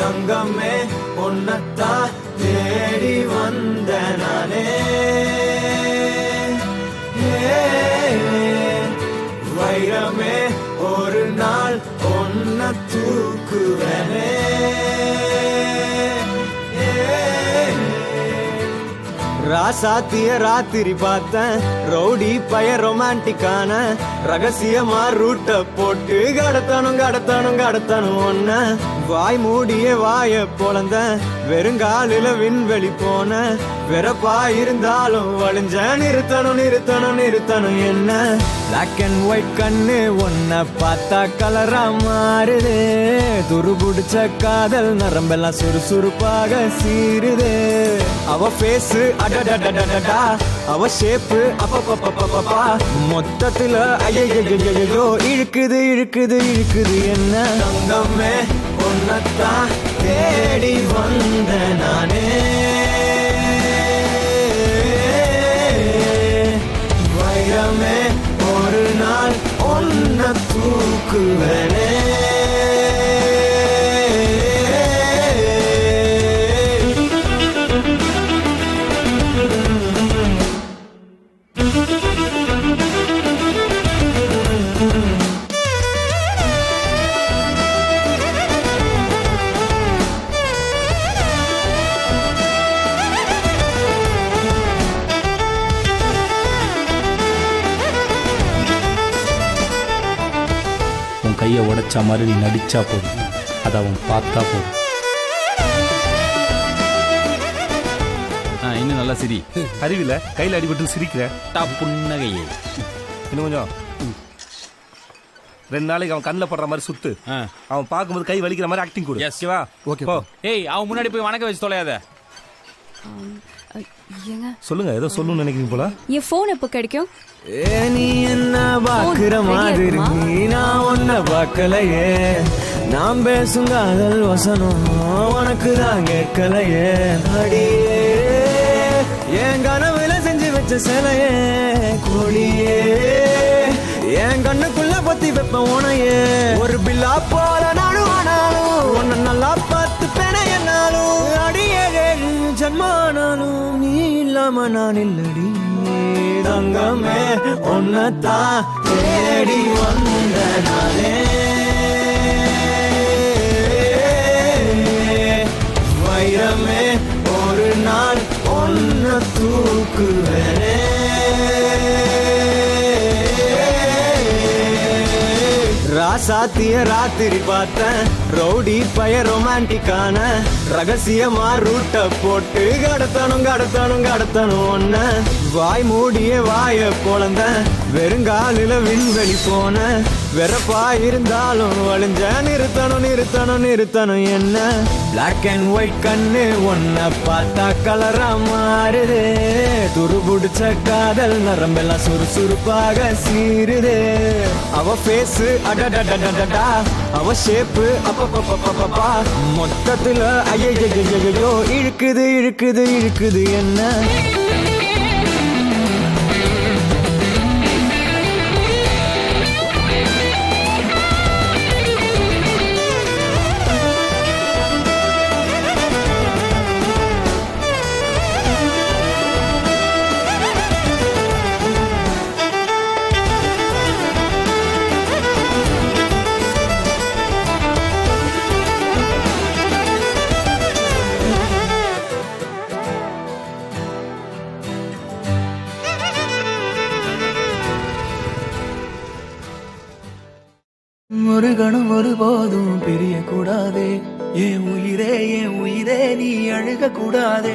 தங்கமே உன்னத்தான் தேடி வந்த நானே வைரமே ஒரு நாள் ஒன்ன தூக்குவனே ராசாத்திய ராத்திரி பார்த்தேன் ரவுடி பய ரொமான்டிக்கான ரகசியமா ரூட்ட போட்டு கடத்தணும் ஒன்ன வாய் மூடிய வாய பொழந்த வெறுங்காலில விண்வெளி போன வெறப்பா இருந்தாலும் வழிஞ்ச நிறுத்தணும் என்ன பிளாக் அண்ட் ஒயிட் கண்ணு ஒன்ன பார்த்தா கலரா மாறுது துருபுடிச்ச காதல் நரம்பெல்லாம் சுறுசுறுப்பாக சீருது அவ பேஸ் அடடடடடா அவ ஷேப்பு அப்பப்பப்பப்பப்பா மொத்தத்துல ஐயோ இழுக்குது என்ன தங்கமே உன்னத்தான் தேடி வந்த நானே வைரமே ஒரு நாள் ஒன்ன தூக்குவனே கையை உடைச்சா மாதிரி நீ நடிச்சா போதும், அதை அவன் பார்த்தா போதும். இன்னும் நல்லா சிரி. அறிவில கையில் அடிபட்டு சிரிக்கிற புன்னகையே. இன்னும் கொஞ்சம் 2 நாளைக்கு அவன் கண்ணில் படுற மாதிரி சுத்து. அவன் பார்க்கும்போது கை வலிக்கிற மாதிரி ஆக்டிங் கொடு. ஓகேவா? ஓகே. ஏய், அவன் முன்னாடி போய் வணக்க வச்சு தொலையாத. சொல்லுங்க, ஏதோ சொல்லணும்னு நினைக்கிறீங்க போல. என் போன் எப்போ கிடைக்கும்? நீ என்ன பாக்குற மாதிரி நான் ஒன்ன பார்க்கலையே, நாம் பேசும் காதல் வசனம் உனக்கு தான் கேட்கலையே. அடியே என் கனவுல செஞ்சு வச்ச சிலையே கோழியே, என் கண்ணுக்குள்ள பத்தி வைப்ப உனையே. ஒரு பில்லா போல நானும் ஆனாலும் உன்ன நல்லா பார்த்து பெண என்னாலும் அடியே ஜன்மானாலும் நீ இல்லாம நான் இல்லடி. தங்கமே உன்னத்தான் தேடி வந்த நானே வைரமே ஒரு நாள் ஒன்ன தூக்குவனே. ராசாத்திய ராத்திரி பார்த்தேன் ரவுடி பய ரொமான்டிக்கான ரகசியமா ரூட்ட போட்டு கடத்தணும் ஒன்ன வாய் மூடிய வாய பொழந்த வெறுங்காலில விண்வெளி போன வெறப்பா இருந்தாலும் வழிஞ்ச நிறுத்தணும் என்ன பிளாக் அண்ட் ஒயிட் கண்ணு ஒன்ன பார்த்தா கலரா மாறுது துருபுடிச்ச காதல் நரம்பெல்லாம் சுறுசுறுப்பாக சீருது அவ பேஸ் அடடடடடா அவ ஷேப்பு அப்பப்பப்பப்பப்பா மொத்தத்துல ஐயோ இழுக்குது என்ன ஒரு கணம் ஒருபோதும் பிரிய கூடாதே, என் உயிரே நீ அழுக கூடாதே.